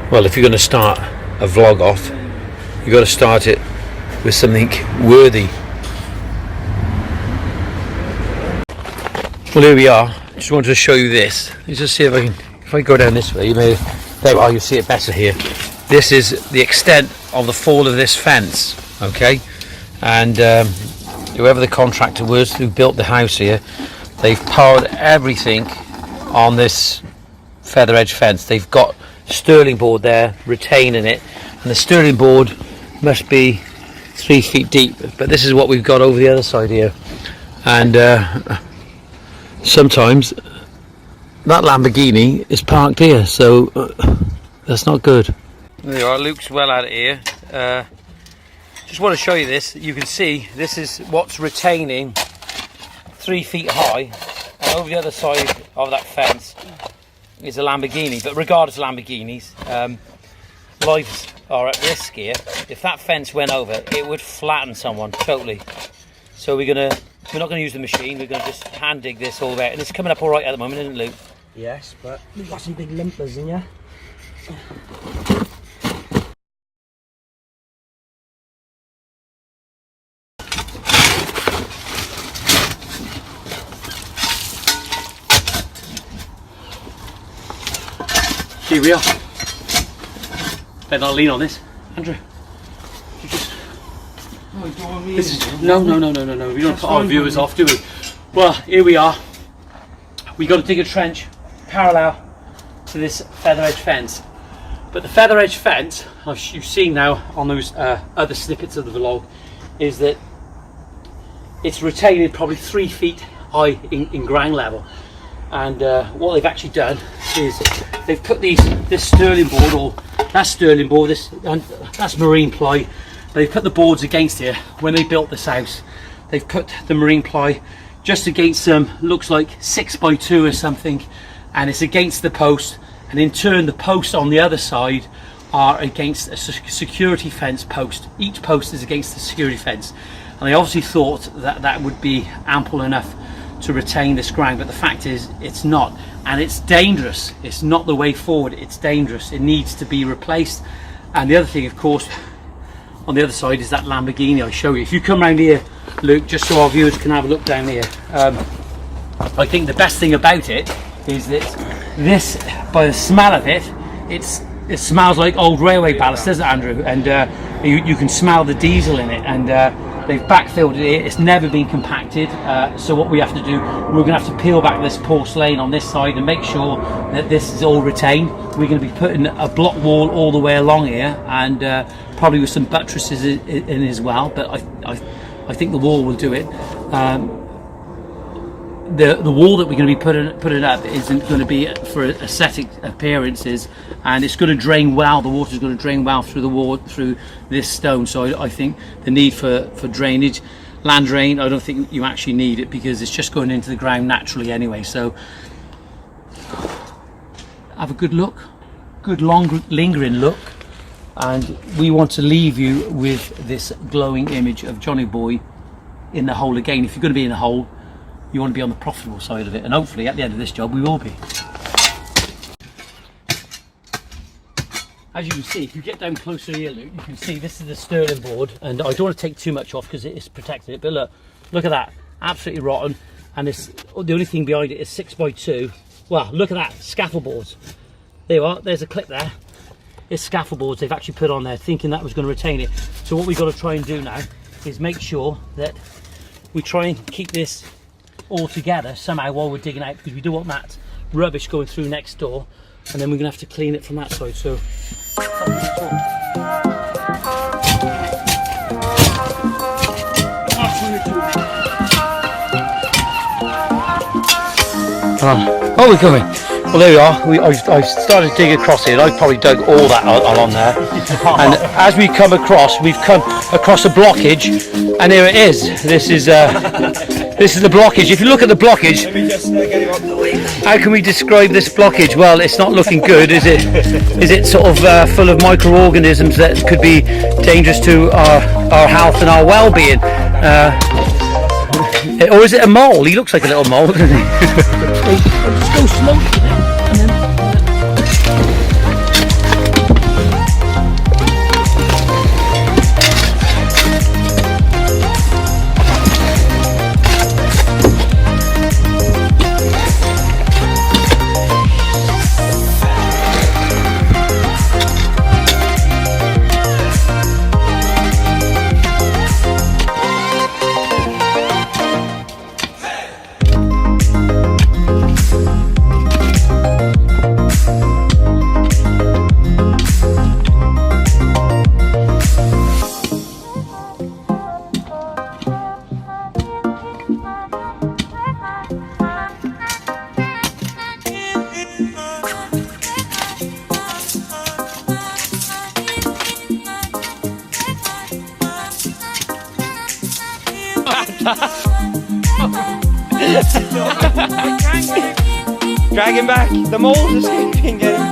Well, if you're going to start a vlog off, you've got to start it with something worthy. Well, here we are. Just wanted to show you this. Let's just see if I go down this way, there you are, you'll see it better here. This is the extent of the fall of this fence, okay? And whoever the contractor was who built the house here, they've powered everything on this feather edge fence. They've got sterling board there retaining it, and the sterling board must be 3 feet deep, but this is what we've got over the other side here. And sometimes that Lamborghini is parked here, so that's not good. There you are, Luke's well out of here. Just want to show you this. You can see this is what's retaining 3 feet high, and over the other side of that fence is a Lamborghini. But regardless of Lamborghinis, lives are at risk here. If that fence went over, it would flatten someone totally. So we're not going to use the machine. We're going to just hand dig this all out, and it's coming up all right at the moment, isn't it, Luke? Yes, but we've got some big limpers in here. Here we are. Better not lean on this, Andrew. You just... No. We don't put our viewers off, do we? Well, here we are. We got to dig a trench parallel to this feather edge fence. But the feather edge fence, as you've seen now on those other snippets of the vlog, is that it's retaining probably 3 feet high in ground level. And what they've actually done is they've put this sterling board, or that sterling board, that's marine ply. They've put the boards against here. When they built this house, they've put the marine ply just against some, looks like 6x2 or something, and it's against the post. And in turn, the posts on the other side are against a security fence post. Each post is against the security fence, and they obviously thought that that would be ample enough to retain this ground, but the fact is it's not, and it's dangerous. It's not the way forward. It's dangerous. It needs to be replaced. And the other thing, of course, on the other side is that Lamborghini I show you. If you come around here, Luke, just so our viewers can have a look down here, I think the best thing about it is that this, by the smell of it, it smells like old railway ballast, doesn't it, Andrew? And you can smell the diesel in it, and they've backfilled it here. It's never been compacted, so what we have to do, we're going to have to peel back this porcelain on this side and make sure that this is all retained. We're going to be putting a block wall all the way along here, and probably with some buttresses in as well, but I think the wall will do it. The wall that we're going to be putting up isn't going to be for aesthetic appearances, and it's going to drain well. The water's going to drain well through the wall, through this stone. So I think the need for drainage, land drain, I don't think you actually need it, because it's just going into the ground naturally anyway. So have a good look, good long lingering look, and we want to leave you with this glowing image of Johnny Boy in the hole again. If you're going to be in a hole, you want to be on the profitable side of it, and hopefully at the end of this job we will be. As you can see, if you get down closer here, Luke, you can see this is the sterling board, and I don't want to take too much off because it is protecting it, but look at that, absolutely rotten. And this, the only thing behind it is 6x2. Well, look at that, scaffold boards. There you are, there's a clip there. It's scaffold boards they've actually put on there, thinking that was going to retain it. So what we've got to try and do now is make sure that we try and keep this all together somehow while we're digging out, because we don't want that rubbish going through next door, and then we're going to have to clean it from that side. So oh, we're coming. Well, there we are. I started to dig across here, and I probably dug all that along there. And as we come across, we've come across a blockage, and here it is. This is the blockage. If you look at the blockage, how can we describe this blockage? Well, it's not looking good, is it? Is it sort of full of microorganisms that could be dangerous to our health and our well-being? Or is it a mole? He looks like a little mole, doesn't he? Just go slowly, and then Drag him back. The mole's escaping. Get him.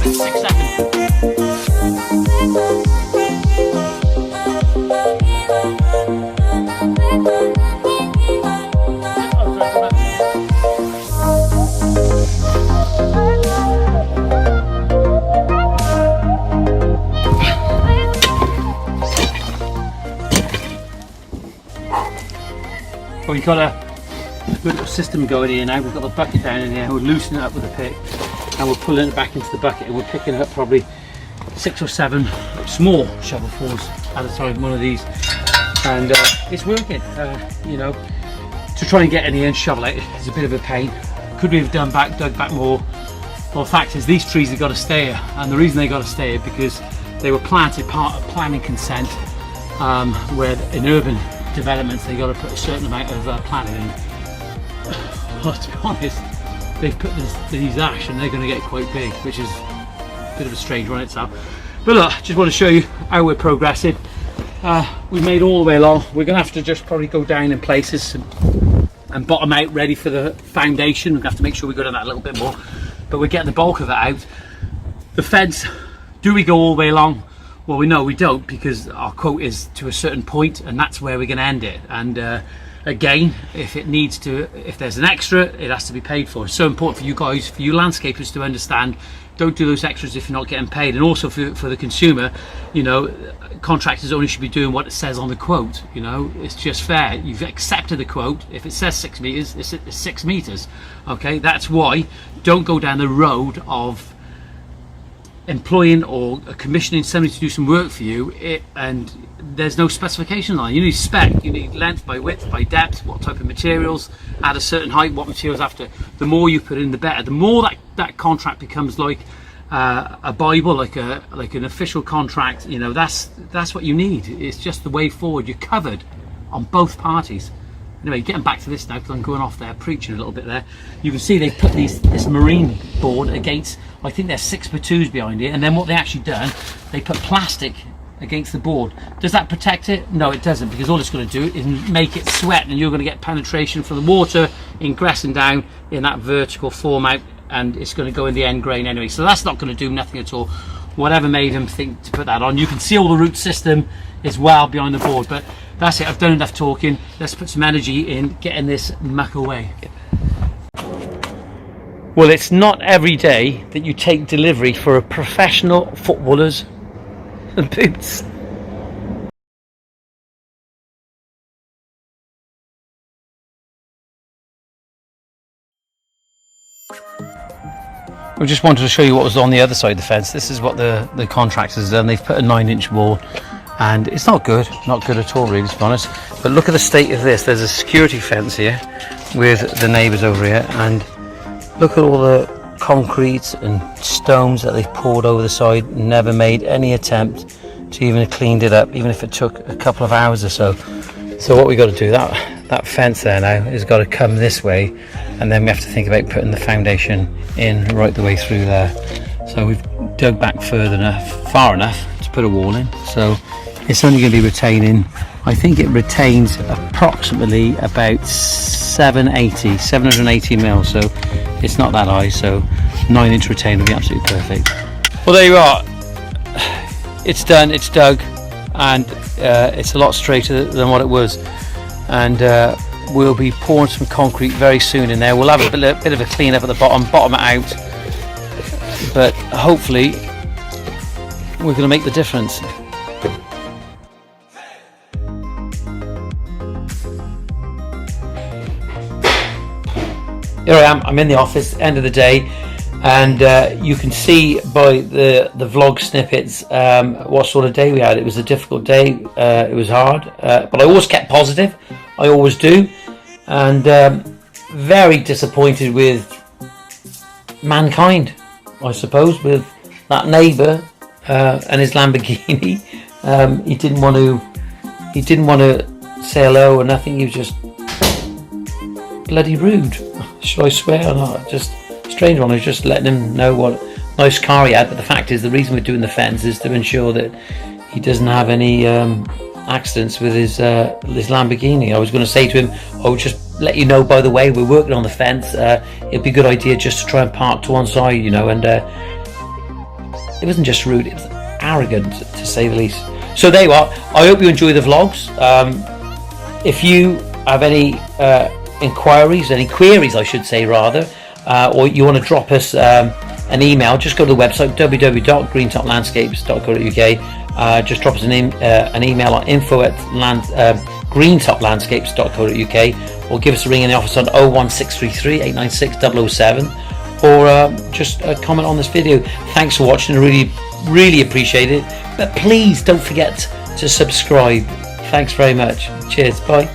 6 seconds. Well, we've got a good little system going here now. We've got the bucket down in here. We're loosening it up with a pick, and we're pulling it back into the bucket, and we're picking up probably 6 or 7 small shovelfuls at a time, one of these, and it's working. You know, to try and get in here and shovel it is a bit of a pain. Could we have dug back more? Well, the fact is these trees have got to stay here, and the reason they got to stay here because they were planted part of planning consent, where in urban developments they got to put a certain amount of planting in. Well, to be honest, they've put these ash and they're going to get quite big, which is a bit of a strange one itself. But look, just want to show you how we're progressing. We've made all the way along. We're going to have to just probably go down in places and bottom out ready for the foundation. We're going to have to make sure we go down that a little bit more, but we're getting the bulk of it out. The fence, do we go all the way along? Well, we know we don't, because our quote is to a certain point, and that's where we're going to end it. And again, if there's an extra, it has to be paid for. It's so important for you guys, for you landscapers, to understand. Don't do those extras if you're not getting paid. And also for the consumer, you know, contractors only should be doing what it says on the quote. You know, it's just fair. You've accepted the quote. If it says 6 meters, it's 6 meters. Okay, that's why don't go down the road of employing or commissioning somebody to do some work for you and there's no specification line. You need spec, you need length by width by depth, what type of materials at a certain height, what materials after. The more you put in, the better. The more that contract becomes like a bible, like an official contract, you know, that's what you need. It's just the way forward. You're covered on both parties. Anyway, getting back to this now, because I'm going off there preaching a little bit there. You can see they've put this marine board against, I think there's 6x2s behind it, and then what they actually done, they put plastic against the board. Does that protect it? No, it doesn't, because all it's going to do is make it sweat, and you're going to get penetration from the water ingressing down in that vertical format, and it's going to go in the end grain anyway. So that's not going to do nothing at all. Whatever made them think to put that on. You can see all the root system as well behind the board, but that's it. I've done enough talking. Let's put some energy in getting this muck away. Well, it's not every day that you take delivery for a professional footballer's boots. We just wanted to show you what was on the other side of the fence. This is what the contractors done. They've put a 9-inch wall, and it's not good at all, really, to be honest. But look at the state of this. There's a security fence here with the neighbours over here, and look at all the concrete and stones that they've poured over the side. Never made any attempt to even clean it up, even if it took a couple of hours or so. So what we got to do, that fence there now has got to come this way, and then we have to think about putting the foundation in right the way through there. So we've dug back far enough to put a wall in. So it's only going to be retaining, I think it retains approximately about 780 mil, so it's not that high, so 9-inch retain will be absolutely perfect. Well, there you are. It's done, it's dug, and it's a lot straighter than what it was, and we'll be pouring some concrete very soon in there. We'll have a bit of a clean up at the bottom it out, but hopefully we're going to make the difference. Here I am, I'm in the office, end of the day, and you can see by the vlog snippets what sort of day we had. It was a difficult day, it was hard, but I always kept positive, I always do, and very disappointed with mankind, I suppose, with that neighbour and his Lamborghini. He didn't want to say hello or nothing. He was just bloody rude. Should I swear or not? Just strange one. I was just letting him know what nice car he had. But the fact is, the reason we're doing the fence is to ensure that he doesn't have any accidents with his Lamborghini. I was going to say to him, "Oh, just let you know, by the way, we're working on the fence. It'd be a good idea just to try and park to one side, you know, and it wasn't just rude, it was arrogant, to say the least. So there you are. I hope you enjoy the vlogs. If you have any inquiries, any queries I should say rather, or you want to drop us an email, just go to the website www.greentoplandscapes.co.uk. Just drop us an email on info@greentoplandscapes.co.uk, or give us a ring in the office on 01633 896 007, or just comment on this video. Thanks for watching, I really appreciate it, but please don't forget to subscribe. Thanks very much. Cheers, bye.